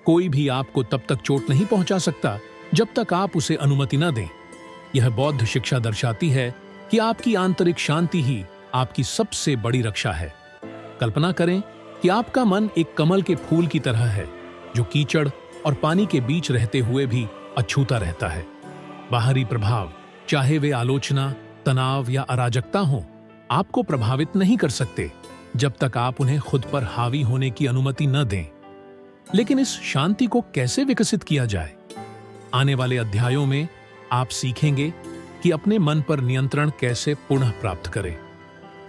कोई भी आपको तब तक चोट नहीं पहुंचा सकता जब तक आप उसे अनुमति न दें। यह बौद्ध शिक्षा दर्शाती है कि आपकी आंतरिक शांति ही आपकी सबसे बड़ी रक्षा है। कल्पना करें कि आपका मन एक कमल के फूल की तरह है जो कीचड़ और पानी के बीच रहते हुए भी अछूता रहता है। बाहरी प्रभाव, चाहे वे आलोचना, तनाव या अराजकता हो, आपको प्रभावित नहीं कर सकते जब तक आप उन्हें खुद पर हावी होने की अनुमति न दें। लेकिन इस शांति को कैसे विकसित किया जाए? आने वाले अध्यायों में आप सीखेंगे कि अपने मन पर नियंत्रण कैसे पुनः प्राप्त करें।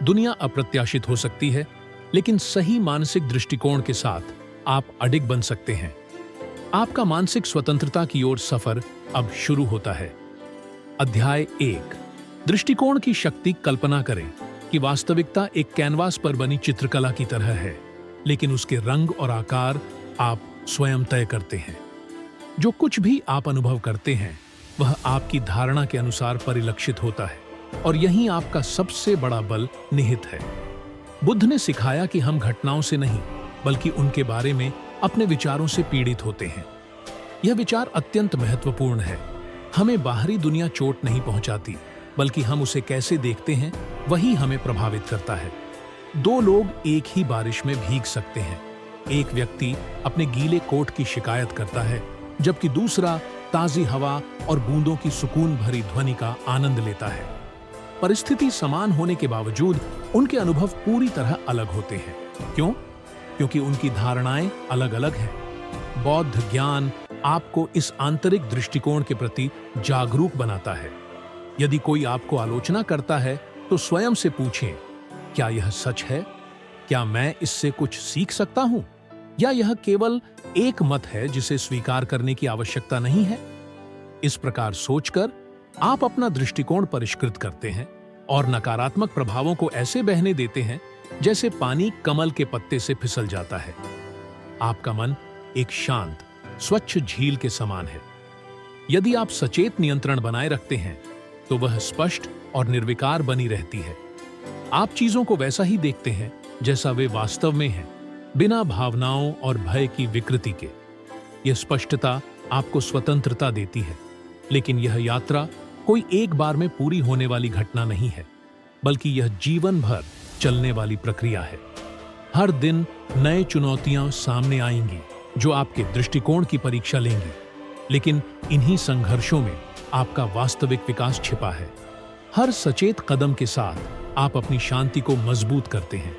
दुनिया अप्रत्याशित हो सकती है, लेकिन सही मानसिक दृष्टिकोण के साथ आप अडिग बन सकते हैं। आपका मानसिक स्वतंत्रता की ओर सफर अब शुरू होता है। अध्याय 1, दृष्टिकोण की शक्ति। कल्पना करें कि वास्तविकता एक कैनवास पर बनी चित्रकला की तरह है, लेकिन उसके रंग और आकार आप स्वयं तय करते हैं। जो कुछ भी आप अनुभव करते हैं वह आपकी धारणा के अनुसार परिलक्षित होता है, और यही आपका सबसे बड़ा बल निहित है। बुद्ध ने सिखाया कि हम घटनाओं से नहीं बल्कि उनके बारे में अपने विचारों से पीड़ित होते हैं। यह विचार अत्यंत महत्वपूर्ण है। हमें बाहरी दुनिया चोट नहीं पहुंचाती, बल्कि हम उसे कैसे देखते हैं वही हमें प्रभावित करता है। दो लोग एक ही बारिश में भीग सकते हैं। एक व्यक्ति अपने गीले कोट की शिकायत करता है, जबकि दूसरा ताजी हवा और बूंदों की सुकून भरी ध्वनि का आनंद लेता है। परिस्थिति समान होने के बावजूद उनके अनुभव पूरी तरह अलग होते हैं। क्यों? क्योंकि उनकी धारणाएं अलग अलग हैं। बौद्ध ज्ञान आपको इस आंतरिक दृष्टिकोण के प्रति जागरूक बनाता है। यदि कोई आपको आलोचना करता है तो स्वयं से पूछें, क्या यह सच है? क्या मैं इससे कुछ सीख सकता हूं? या यह केवल एक मत है जिसे स्वीकार करने की आवश्यकता नहीं है? इस प्रकार सोचकर आप अपना दृष्टिकोण परिष्कृत करते हैं और नकारात्मक प्रभावों को ऐसे बहने देते हैं जैसे पानी कमल के पत्ते से फिसल जाता है। आपका मन एक शांत, स्वच्छ झील के समान है। यदि आप सचेत नियंत्रण बनाए रखते हैं तो वह स्पष्ट और निर्विकार बनी रहती है। आप चीजों को वैसा ही देखते हैं जैसा वे वास्तव में हैं, बिना भावनाओं और भय की विकृति के। यह स्पष्टता आपको स्वतंत्रता देती है, लेकिन यह यात्रा कोई एक बार में पूरी होने वाली घटना नहीं है, बल्कि यह जीवन भर चलने वाली प्रक्रिया है। हर दिन नए चुनौतियां सामने आएंगी जो आपके दृष्टिकोण की परीक्षा लेंगी, लेकिन इन्हीं संघर्षों में आपका वास्तविक विकास छिपा है। हर सचेत कदम के साथ आप अपनी शांति को मजबूत करते हैं,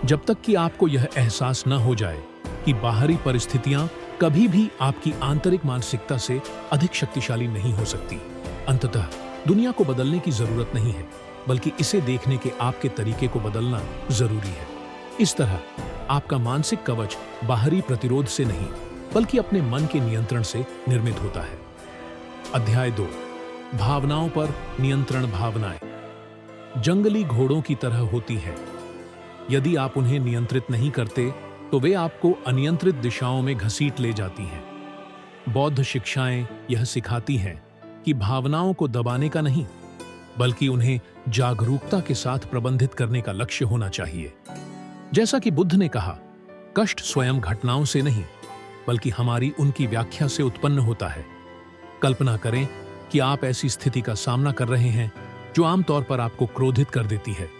जब तक कि आपको यह एहसास न हो जाए कि बाहरी परिस्थितियां कभी भी आपकी आंतरिक मानसिकता से अधिक शक्तिशाली नहीं हो सकती। अंततः दुनिया को बदलने की जरूरत नहीं है, बल्कि इसे देखने के आपके तरीके को बदलना जरूरी है। इस तरह आपका मानसिक कवच बाहरी प्रतिरोध से नहीं, बल्कि अपने मन के नियंत्रण से निर्मित होता है। अध्याय 2, भावनाओं पर नियंत्रण। भावनाएं जंगली घोड़ों की तरह होती है। यदि आप उन्हें नियंत्रित नहीं करते तो वे आपको अनियंत्रित दिशाओं में घसीट ले जाती हैं। बौद्ध शिक्षाएं यह सिखाती हैं कि भावनाओं को दबाने का नहीं, बल्कि उन्हें जागरूकता के साथ प्रबंधित करने का लक्ष्य होना चाहिए। जैसा कि बुद्ध ने कहा, कष्ट स्वयं घटनाओं से नहीं, बल्कि हमारी उनकी व्याख्या से उत्पन्न होता है। कल्पना करें कि आप ऐसी स्थिति का सामना कर रहे हैं जो आमतौर पर आपको क्रोधित कर देती है।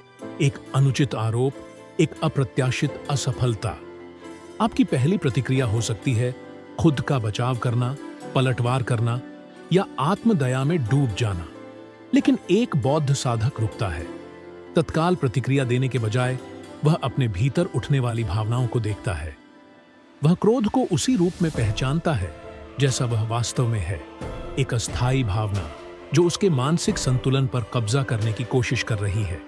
एक अनुचित आरोप, एक अप्रत्याशित असफलता। आपकी पहली प्रतिक्रिया हो सकती है खुद का बचाव करना, पलटवार करना या आत्मदया में डूब जाना। लेकिन एक बौद्ध साधक रुकता है। तत्काल प्रतिक्रिया देने के बजाय वह अपने भीतर उठने वाली भावनाओं को देखता है। वह क्रोध को उसी रूप में पहचानता है जैसा वह वास्तव में है, एक अस्थायी भावना जो उसके मानसिक संतुलन पर कब्जा करने की कोशिश कर रही है।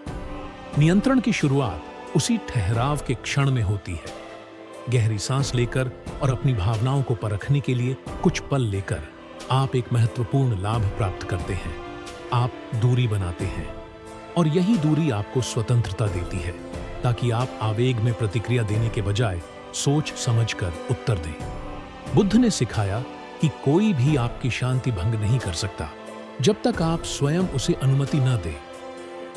नियंत्रण की शुरुआत उसी ठहराव के क्षण में होती है। गहरी सांस लेकर और अपनी भावनाओं को परखने के लिए कुछ पल लेकर आप एक महत्वपूर्ण लाभ प्राप्त करते हैं। आप दूरी बनाते हैं, और यही दूरी आपको स्वतंत्रता देती है, ताकि आप आवेग में प्रतिक्रिया देने के बजाय सोच समझकर उत्तर दें। बुद्ध ने सिखाया कि कोई भी आपकी शांति भंग नहीं कर सकता जब तक आप स्वयं उसे अनुमति न दें।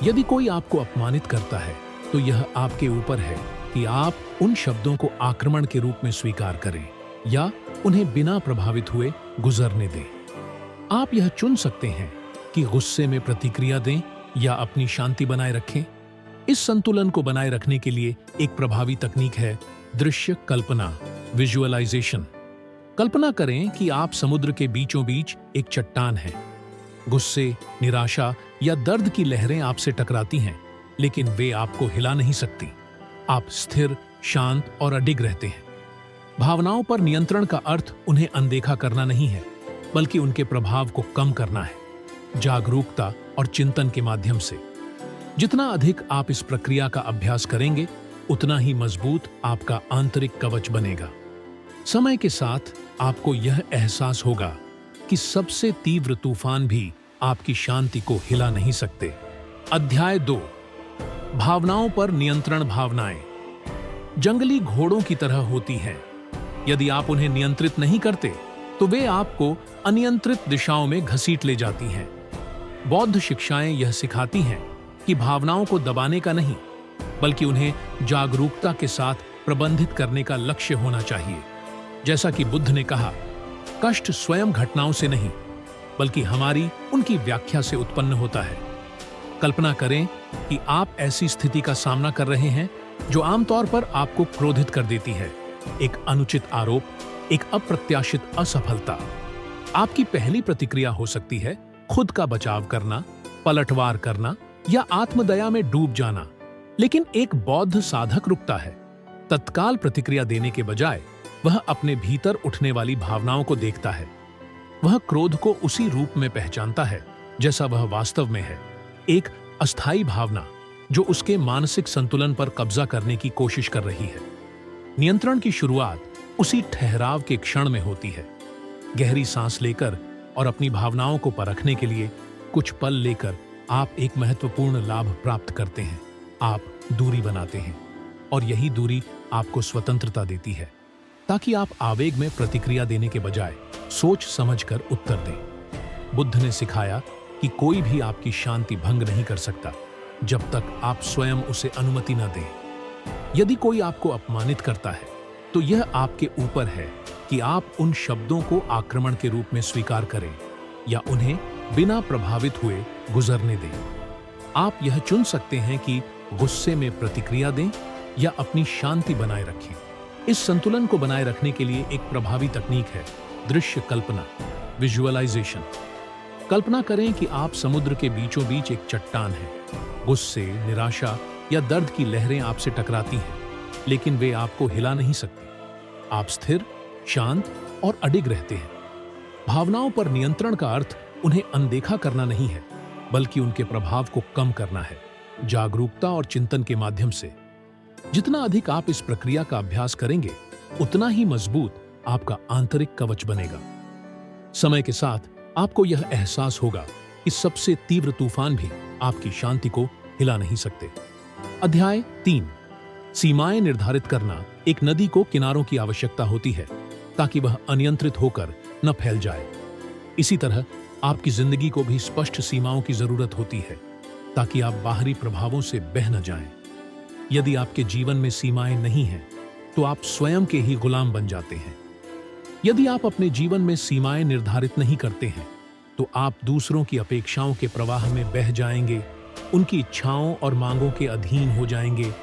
यदि कोई आपको अपमानित करता है तो यह आपके ऊपर है कि आप उन शब्दों को आक्रमण के रूप में स्वीकार करें या उन्हें बिना प्रभावित हुए गुजरने दें। आप यह चुन सकते हैं कि गुस्से में प्रतिक्रिया दें या अपनी शांति बनाए रखें। इस संतुलन को बनाए रखने के लिए एक प्रभावी तकनीक है दृश्य कल्पना, विजुअलाइजेशन। कल्पना करें कि आप समुद्र के बीचों बीच एक चट्टान हैं। गुस्से, निराशा या दर्द की लहरें आपसे टकराती हैं, लेकिन वे आपको हिला नहीं सकती। आप स्थिर, शांत और अडिग रहते हैं। भावनाओं पर नियंत्रण का अर्थ उन्हें अनदेखा करना नहीं है, बल्कि उनके प्रभाव को कम करना है, जागरूकता और चिंतन के माध्यम से। जितना अधिक आप इस प्रक्रिया का अभ्यास करेंगे, उतना ही मजबूत आपका आंतरिक कवच बनेगा। समय के साथ आपको यह एहसास होगा कि सबसे तीव्र तूफान भी आपकी शांति को हिला नहीं सकते। अध्याय 2, भावनाओं पर नियंत्रण। भावनाएं जंगली घोड़ों की तरह होती हैं। यदि आप उन्हें नियंत्रित नहीं करते, तो वे आपको अनियंत्रित दिशाओं में घसीट ले जाती हैं। बौद्ध शिक्षाएं यह सिखाती हैं कि भावनाओं को दबाने का नहीं, बल्कि उन्हें जागरूकता के साथ प्रबंधित करने का लक्ष्य होना चाहिए। जैसा कि बुद्ध ने कहा, कष्ट स्वयं घटनाओं से नहीं, बल्कि हमारी उनकी व्याख्या से उत्पन्न होता है। कल्पना करें कि आप ऐसी स्थिति का सामना कर रहे हैं जो आमतौर पर आपको क्रोधित कर देती है। एक अनुचित आरोप, एक अप्रत्याशित असफलता। आपकी पहली प्रतिक्रिया हो सकती है खुद का बचाव करना, पलटवार करना या आत्मदया में डूब जाना। लेकिन एक बौद्ध साधक रुकता है। तत्काल प्रतिक्रिया देने के बजाय वह अपने भीतर उठने वाली भावनाओं को देखता है। वह क्रोध को उसी रूप में पहचानता है जैसा वह वास्तव में है, एक अस्थायी भावना जो उसके मानसिक संतुलन पर कब्जा करने की कोशिश कर रही है। नियंत्रण की शुरुआत उसी ठहराव के क्षण में होती है। गहरी सांस लेकर और अपनी भावनाओं को परखने के लिए कुछ पल लेकर आप एक महत्वपूर्ण लाभ प्राप्त करते हैं। आप दूरी बनाते हैं, और यही दूरी आपको स्वतंत्रता देती है, ताकि आप आवेग में प्रतिक्रिया देने के बजाय सोच समझकर उत्तर दें। बुद्ध ने सिखाया कि कोई भी आपकी शांति भंग नहीं कर सकता जब तक आप स्वयं उसे अनुमति न दें। यदि कोई आपको अपमानित करता है, तो यह आपके ऊपर है कि आप उन शब्दों को आक्रमण के रूप में स्वीकार करें या उन्हें बिना प्रभावित हुए गुजरने दें। आप यह चुन सकते हैं कि गुस्से में प्रतिक्रिया दें या अपनी शांति बनाए रखें। इस संतुलन को बनाए रखने के लिए एक प्रभावी तकनीक है दृश्य कल्पना, विजुअलाइजेशन। कल्पना करें कि आप समुद्र के बीचों बीच एक चट्टान हैं। गुस्से, निराशा या दर्द की लहरें आपसे टकराती हैं, लेकिन वे आपको हिला नहीं सकती। आप स्थिर, शांत और अडिग रहते हैं। भावनाओं पर नियंत्रण का अर्थ उन्हें अनदेखा करना नहीं है, बल्कि उनके प्रभाव को कम करना है, जागरूकता और चिंतन के माध्यम से। जितना अधिक आप इस प्रक्रिया का अभ्यास करेंगे, उतना ही मजबूत आपका आंतरिक कवच बनेगा। समय के साथ आपको यह एहसास होगा कि सबसे तीव्र तूफान भी आपकी शांति को हिला नहीं सकते। अध्याय 3, सीमाएं निर्धारित करना। एक नदी को किनारों की आवश्यकता होती है ताकि वह अनियंत्रित होकर न फैल जाए। इसी तरह आपकी जिंदगी को भी स्पष्ट सीमाओं की जरूरत होती है ताकि आप बाहरी प्रभावों से बह न जाएं। यदि आपके जीवन में सीमाएं नहीं हैं, तो आप स्वयं के ही गुलाम बन जाते हैं। यदि आप अपने जीवन में सीमाएं निर्धारित नहीं करते हैं, तो आप दूसरों की अपेक्षाओं के प्रवाह में बह जाएंगे, उनकी इच्छाओं और मांगों के अधीन हो जाएंगे,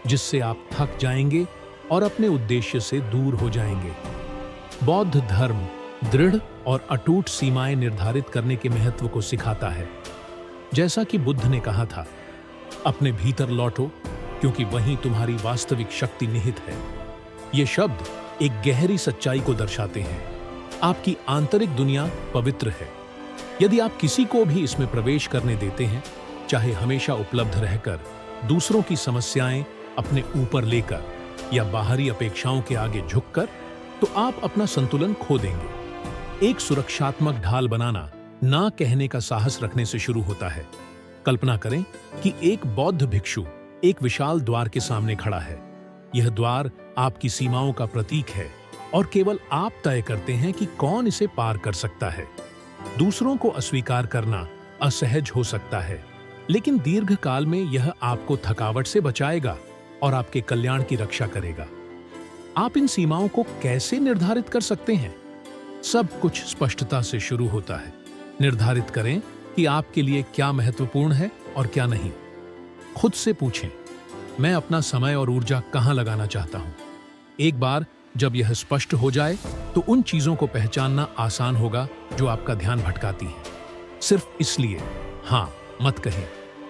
जिससे आप थक जाएंगे और अपने उद्देश्य से दूर हो जाएंगे। बौद्ध धर्म दृढ़ और अटूट सीमाएं निर्धारित करने के महत्व को सिखाता है। जैसा कि बुद्ध ने कहा था, अपने भीतर लौटो, क्योंकि वहीं तुम्हारी वास्तविक शक्ति निहित है। ये शब्द एक गहरी सच्चाई को दर्शाते हैं। आपकी आंतरिक दुनिया पवित्र है। यदि आप किसी को भी इसमें प्रवेश करने देते हैं, चाहे हमेशा उपलब्ध रहकर, दूसरों की समस्याएं अपने ऊपर लेकर या बाहरी अपेक्षाओं के आगे झुककर, तो आप अपना संतुलन खो देंगे। एक सुरक्षात्मक ढाल बनाना ना कहने का साहस रखने से शुरू होता है। कल्पना करें कि एक बौद्ध भिक्षु एक विशाल द्वार के सामने खड़ा है। यह द्वार आपकी सीमाओं का प्रतीक है और केवल आप तय करते हैं कि कौन इसे पार कर सकता है। दूसरों को अस्वीकार करना असहज हो सकता है, लेकिन दीर्घकाल में यह आपको थकावट से बचाएगा और आपके कल्याण की रक्षा करेगा। आप इन सीमाओं को कैसे निर्धारित कर सकते हैं? सब कुछ स्पष्टता से शुरू होता है। निर्धारित करें कि आपके लिए क्या महत्वपूर्ण है और क्या नहीं। खुद से पूछें, मैं अपना समय और ऊर्जा कहां लगाना चाहता हूं? एक बार जब यह स्पष्ट हो जाए तो उन चीजों को पहचानना आसान होगा जो आपका ध्यान भटकाती हैं। सिर्फ इसलिए हां मत कहें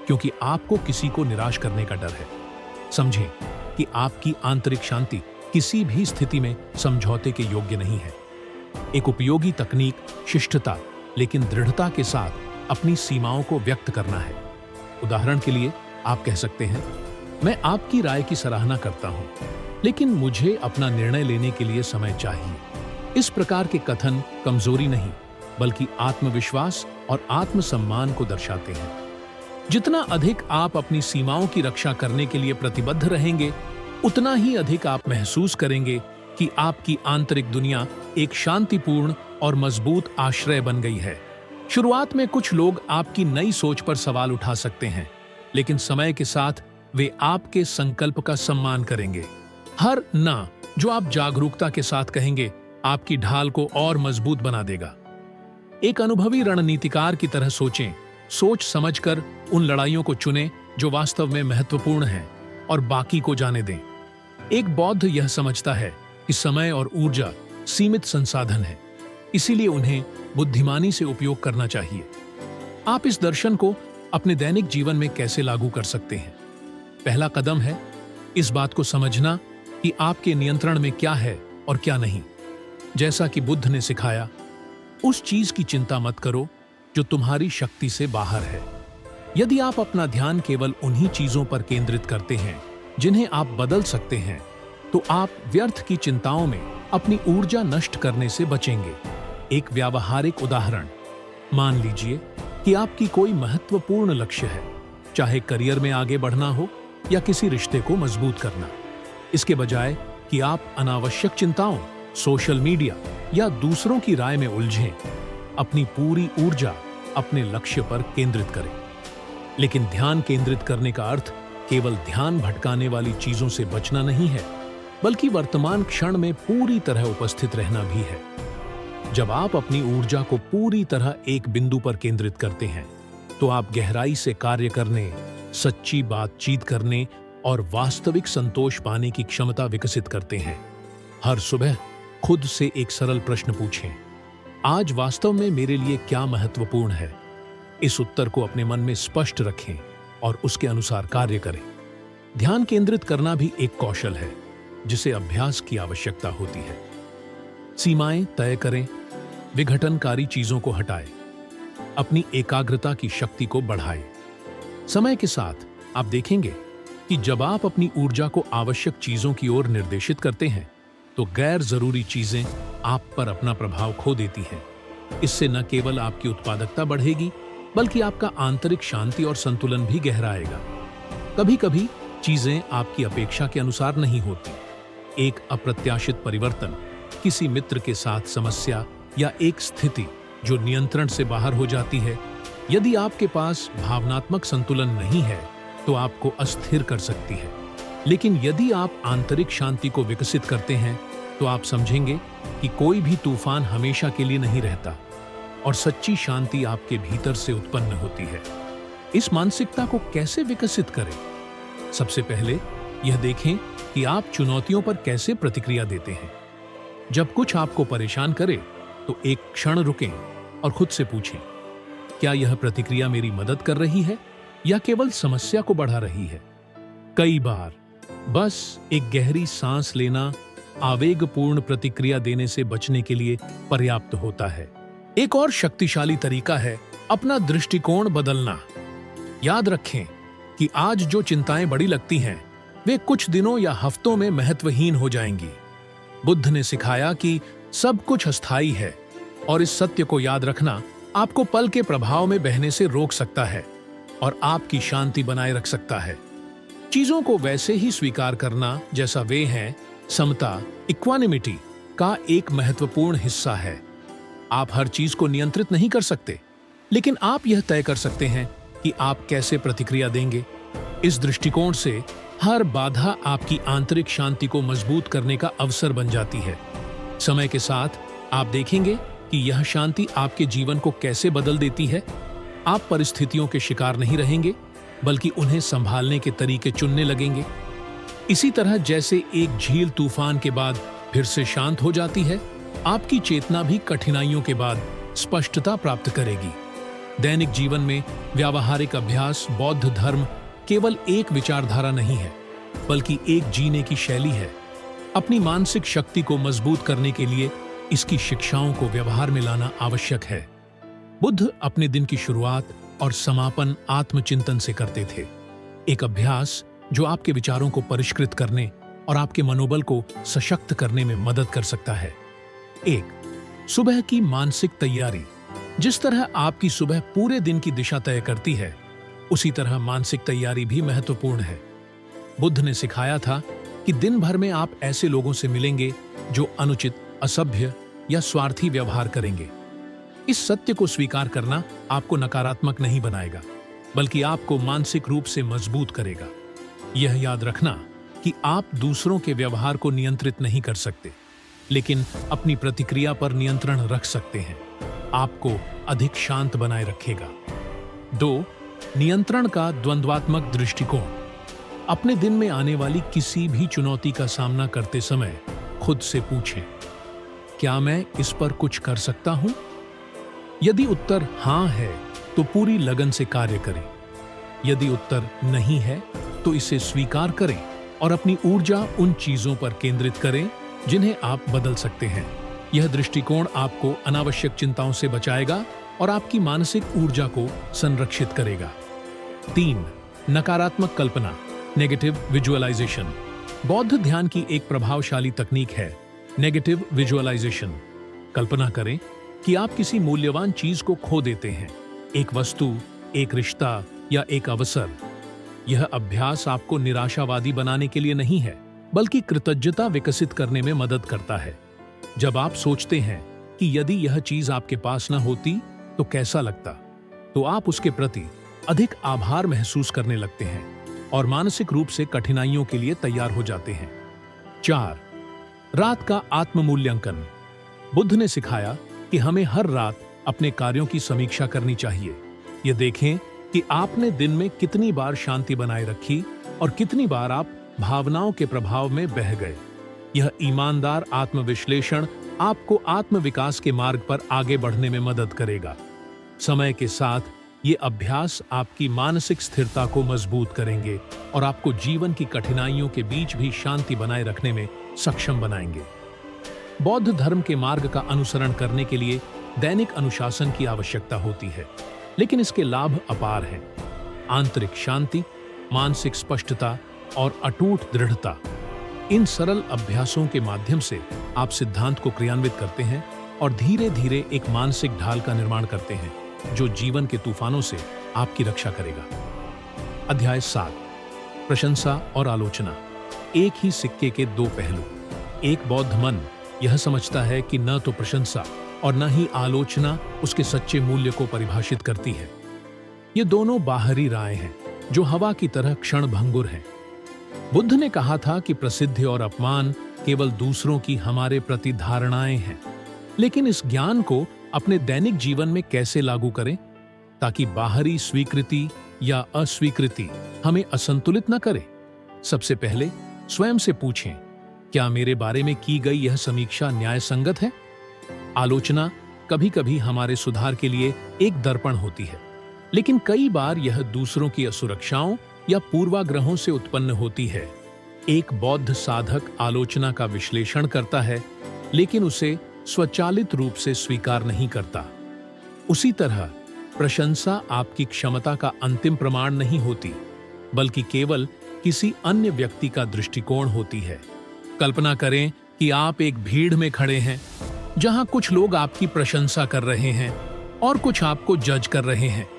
क्योंकि आपको किसी को निराश करने का डर है। समझें कि आपकी आंतरिक शांति किसी भी स्थिति में समझौते के योग्य नहीं है। एक उपयोगी तकनीक शिष्टता लेकिन दृढ़ता के साथ अपनी सीमाओं को व्यक्त करना है। उदाहरण के लिए आप कह सकते हैं, मैं आपकी राय की सराहना करता हूं, लेकिन मुझे अपना निर्णय लेने के लिए समय चाहिए। इस प्रकार के कथन कमजोरी नहीं बल्कि आत्मविश्वास और आत्मसम्मान को दर्शाते हैं। जितना अधिक आप अपनी सीमाओं की रक्षा करने के लिए प्रतिबद्ध रहेंगे, उतना ही अधिक आप महसूस करेंगे कि आपकी आंतरिक दुनिया एक शांतिपूर्ण और मजबूत आश्रय बन गई है। शुरुआत में कुछ लोग आपकी नई सोच पर सवाल उठा सकते हैं, लेकिन समय के साथ वे आपके संकल्प का सम्मान करेंगे। हर ना जो आप जागरूकता के साथ कहेंगे, आपकी ढाल को और मजबूत बना देगा। एक अनुभवी रणनीतिकार की तरह सोचें, सोच समझकर उन लड़ाइयों को चुनें जो वास्तव में महत्वपूर्ण हैं और बाकी को जाने दें। एक बौद्ध यह समझता है कि समय और ऊर्जा सीमित संसाधन है, इसीलिए उन्हें बुद्धिमानी से उपयोग करना चाहिए। आप इस दर्शन को अपने दैनिक जीवन में कैसे लागू कर सकते हैं? पहला कदम है इस बात को समझना कि आपके नियंत्रण में क्या है और क्या नहीं। जैसा कि बुद्ध ने सिखाया, उस चीज की चिंता मत करो जो तुम्हारी शक्ति से बाहर है। यदि आप अपना ध्यान केवल उन्हीं चीजों पर केंद्रित करते हैं जिन्हें आप बदल सकते हैं, तो आप व्यर्थ की चिंताओं में अपनी ऊर्जा नष्ट करने से बचेंगे। एक व्यावहारिक उदाहरण, मान लीजिए कि आपकी कोई महत्वपूर्ण लक्ष्य है, चाहे करियर में आगे बढ़ना हो या किसी रिश्ते को मजबूत करना। इसके बजाय कि आप अनावश्यक चिंताओं, सोशल मीडिया या दूसरों की राय में उलझें, अपनी पूरी ऊर्जा अपने लक्ष्य पर केंद्रित करें। लेकिन ध्यान केंद्रित करने का अर्थ केवल ध्यान भटकाने वाली चीजों से बचना नहीं है, बल्कि वर्तमान क्षण में पूरी तरह उपस्थित रहना भी है। जब आप अपनी ऊर्जा को पूरी तरह एक बिंदु पर केंद्रित करते हैं, तो आप गहराई से कार्य करने, सच्ची बातचीत करने और वास्तविक संतोष पाने की क्षमता विकसित करते हैं। हर सुबह खुद से एक सरल प्रश्न पूछें, आज वास्तव में मेरे लिए क्या महत्वपूर्ण है? इस उत्तर को अपने मन में स्पष्ट रखें और उसके अनुसार कार्य करें। ध्यान केंद्रित करना भी एक कौशल है जिसे अभ्यास की आवश्यकता होती है। सीमाएं तय करें, विघटनकारी चीजों को हटाएं, अपनी एकाग्रता की शक्ति को बढ़ाएं। समय के साथ आप देखेंगे कि जब आप अपनी ऊर्जा को आवश्यक चीजों की ओर निर्देशित करते हैं, तो गैर जरूरी चीजें आप पर अपना प्रभाव खो देती हैं। इससे न केवल आपकी उत्पादकता बढ़ेगी, बल्कि आपका आंतरिक शांति और संतुलन भी गहराएगा। कभी कभी चीजें आपकी अपेक्षा के अनुसार नहीं होती। एक अप्रत्याशित परिवर्तन, किसी मित्र के साथ समस्या या एक स्थिति जो नियंत्रण से बाहर हो जाती है, यदि आपके पास भावनात्मक संतुलन नहीं है तो आपको अस्थिर कर सकती है। लेकिन यदि आप आंतरिक शांति को विकसित करते हैं, तो आप समझेंगे कि कोई भी तूफान हमेशा के लिए नहीं रहता और सच्ची शांति आपके भीतर से उत्पन्न होती है। इस मानसिकता को कैसे विकसित करें? सबसे पहले यह देखें कि आप चुनौतियों पर कैसे प्रतिक्रिया देते हैं। जब कुछ आपको परेशान करे, तो एक क्षण रुकें और खुद से पूछें, क्या यह प्रतिक्रिया मेरी मदद कर रही है या केवल समस्या को बढ़ा रही है? कई बार बस एक गहरी सांस लेना आवेगपूर्ण प्रतिक्रिया देने से बचने के लिए पर्याप्त होता है। एक और शक्तिशाली तरीका है अपना दृष्टिकोण बदलना। याद रखें कि आज जो चिंताएं बड़ी लगती हैं, वे कुछ दिनों या हफ्तों में महत्वहीन हो जाएंगी। बुद्ध ने सिखाया कि सब कुछ अस्थायी है, और इस सत्य को याद रखना आपको पल के प्रभाव में बहने से रोक सकता है और आपकी शांति बनाए रख सकता है। चीजों को वैसे ही स्वीकार करना जैसा वे हैं, समता, इक्वानिमिटी का एक महत्वपूर्ण हिस्सा है। आप हर चीज को नियंत्रित नहीं कर सकते, लेकिन आप यह तय कर सकते हैं कि आप कैसे प्रतिक्रिया देंगे। इस दृष्टिकोण से हर बाधा आपकी आंतरिक शांति को मजबूत करने का अवसर बन जाती है। समय के साथ आप देखेंगे कि यह शांति आपके जीवन को कैसे बदल देती है। आप परिस्थितियों के शिकार नहीं रहेंगे, बल्कि उन्हें संभालने के तरीके चुनने लगेंगे। इसी तरह जैसे एक झील तूफान के बाद फिर से शांत हो जाती है, आपकी चेतना भी कठिनाइयों के बाद स्पष्टता प्राप्त करेगी। दैनिक जीवन में व्यावहारिक अभ्यास बौद्ध धर्म केवल एक विचारधारा नहीं है, बल्कि एक जीने की शैली है। अपनी मानसिक शक्ति को मजबूत करने के लिए इसकी शिक्षाओं को व्यवहार में लाना आवश्यक है। बुद्ध अपने दिन की शुरुआत और समापन आत्मचिंतन से करते थे, एक अभ्यास जो आपके विचारों को परिष्कृत करने और आपके मनोबल को सशक्त करने में मदद कर सकता है। एक, सुबह की मानसिक तैयारी। जिस तरह आपकी सुबह पूरे दिन की दिशा तय करती है, उसी तरह मानसिक तैयारी भी महत्वपूर्ण है। बुद्ध ने सिखाया था कि दिन भर में आप ऐसे लोगों से मिलेंगे जो अनुचित, असभ्य या स्वार्थी व्यवहार करेंगे। इस सत्य को स्वीकार करना आपको नकारात्मक नहीं बनाएगा, बल्कि आपको मानसिक रूप से मजबूत करेगा। यह याद रखना कि आप दूसरों के व्यवहार को नियंत्रित नहीं कर सकते, लेकिन अपनी प्रतिक्रिया पर नियंत्रण रख सकते हैं, आपको अधिक शांत बनाए रखेगा। 2. नियंत्रण का द्वंद्वात्मक दृष्टिकोण। अपने दिन में आने वाली किसी भी चुनौती का सामना करते समय खुद से पूछें, क्या मैं इस पर कुछ कर सकता हूं? यदि उत्तर हां है, तो पूरी लगन से कार्य करें। यदि उत्तर नहीं है, तो इसे स्वीकार करें और अपनी ऊर्जा उन चीजों पर केंद्रित करें जिन्हें आप बदल सकते हैं। यह दृष्टिकोण आपको अनावश्यक चिंताओं से बचाएगा और आपकी मानसिक ऊर्जा को संरक्षित करेगा। 3. नकारात्मक कल्पना, नेगेटिव विजुअलाइजेशन। बौद्ध ध्यान की एक प्रभावशाली तकनीक है नेगेटिव विजुअलाइजेशन। कल्पना करें कि आप किसी मूल्यवान चीज को खो देते हैं, एक वस्तु, एक रिश्ता या एक अवसर। यह अभ्यास आपको निराशावादी बनाने के लिए नहीं है, बल्कि कृतज्ञता विकसित करने में मदद करता है। जब आप सोचते हैं कि यदि यह चीज आपके पास न होती तो कैसा लगता, तो आप उसके प्रति अधिक आभार महसूस करने लगते हैं और मानसिक रूप से कठिनाइयों के लिए तैयार हो जाते हैं। 4. रात का आत्म-मूल्यांकन। बुद्ध ने सिखाया कि हमें हर रात अपने कार्यों की समीक्षा करनी चाहिए। ये देखें कि आपने दिन में कितनी बार शांति बनाए रखी और कितनी बार आप भावनाओं के प्रभाव में बह गए। यह ईमानदार आत्मविश्लेषण आपको आत्मविकास के मार्ग पर आगे बढ़ने में मदद करेगा। समय के साथ ये अभ्यास आपकी मानसिक स्थिरता को मजबूत करेंगे और आपको जीवन की कठिनाइयों के बीच भी शांति बनाए रखने में सक्षम बनाएंगे। बौद्ध धर्म के मार्ग का अनुसरण करने के लिए दैनिक अनुशासन की आवश्यकता होती है, लेकिन इसके लाभ अपार हैं। आंतरिक शांति, मानसिक स्पष्टता और अटूट दृढ़ता। इन सरल अभ्यासों के माध्यम से आप सिद्धांत को क्रियान्वित करते हैं और धीरे धीरे एक मानसिक ढाल का निर्माण करते हैं जो जीवन के तूफानों से आपकी रक्षा करेगा। अध्याय 7, प्रशंसा और आलोचना। एक ही सिक्के के दो पहलू। एक बौद्ध मन यह समझता है कि न तो प्रशंसा और न ही आलोचना उसके सच्चे मूल्य को परिभाषित करती है। ये दोनों बाहरी राय हैं जो हवा की तरह क्षणभंगुर हैं। बुद्ध ने कहा था कि प्रसिद्धि और अपमान केवल दूसरों की हमारे प्रति धारणाएं हैं, लेकिन इस ज्ञान को अपने दैनिक जीवन में कैसे लागू करें ताकि बाहरी स्वीकृति या अस्वीकृति हमें असंतुलित न करे। सबसे पहले स्वयं से पूछें, क्या मेरे बारे में की गई यह समीक्षा न्याय संगत है? आलोचना कभी-कभी हमारे सुधार के लिए एक दर्पण होती है, लेकिन कई बार यह दूसरों की असुरक्षाओं या पूर्वाग्रहों से उत्पन्न होती है। एक बौद्ध साधक आलोचना का विश्लेषण करता है, लेकिन उसे स्वचालित रूप से स्वीकार नहीं करता। उसी तरह प्रशंसा आपकी क्षमता का अंतिम प्रमाण नहीं होती, बल्कि केवल किसी अन्य व्यक्ति का दृष्टिकोण होती है। कल्पना करें कि आप एक भीड़ में खड़े हैं जहां कुछ लोग आपकी प्रशंसा कर रहे हैं और कुछ आपको जज कर रहे हैं।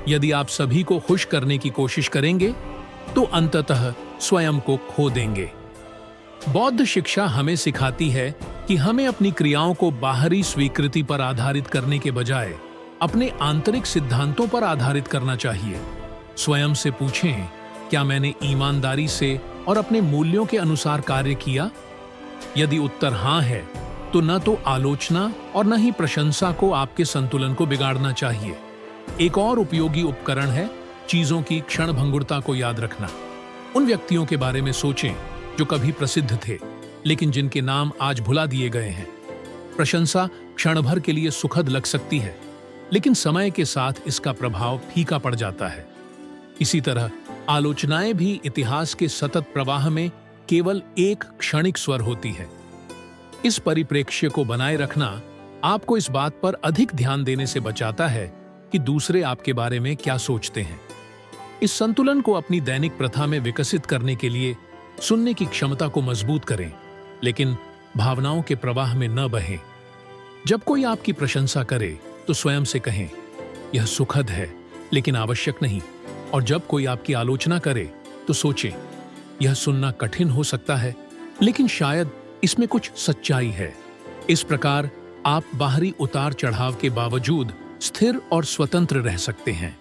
यदि आप सभी को खुश करने की कोशिश करेंगे तो अंततः स्वयं को खो देंगे। बौद्ध शिक्षा हमें सिखाती है कि हमें अपनी क्रियाओं को बाहरी स्वीकृति पर आधारित करने के बजाय अपने आंतरिक सिद्धांतों पर आधारित करना चाहिए। स्वयं से पूछें, क्या मैंने ईमानदारी से और अपने मूल्यों के अनुसार कार्य किया? यदि उत्तर हाँ है, तो न तो आलोचना और न ही प्रशंसा को आपके संतुलन को बिगाड़ना चाहिए। एक और उपयोगी उपकरण है चीजों की क्षणभंगुरता को याद रखना। उन व्यक्तियों के बारे में सोचें जो कभी प्रसिद्ध थे, लेकिन जिनके नाम आज भुला दिए गए हैं। प्रशंसा क्षण भर के लिए सुखद लग सकती है, लेकिन समय के साथ इसका प्रभाव फीका पड़ जाता है। इसी तरह आलोचनाएं भी इतिहास के सतत प्रवाह में केवल एक क्षणिक स्वर होती है। इस परिप्रेक्ष्य को बनाए रखना आपको इस बात पर अधिक ध्यान देने से बचाता है कि दूसरे आपके बारे में क्या सोचते हैं। इस संतुलन को अपनी दैनिक प्रथा में विकसित करने के लिए सुनने की क्षमता को मजबूत करें, लेकिन भावनाओं के प्रवाह में न बहें। जब कोई आपकी प्रशंसा करे तो स्वयं से कहें, यह सुखद है लेकिन आवश्यक नहीं। और जब कोई आपकी आलोचना करे तो सोचें, यह सुनना कठिन हो सकता है, लेकिन शायद इसमें कुछ सच्चाई है। इस प्रकार आप बाहरी उतार चढ़ाव के बावजूद स्थिर और स्वतंत्र रह सकते हैं।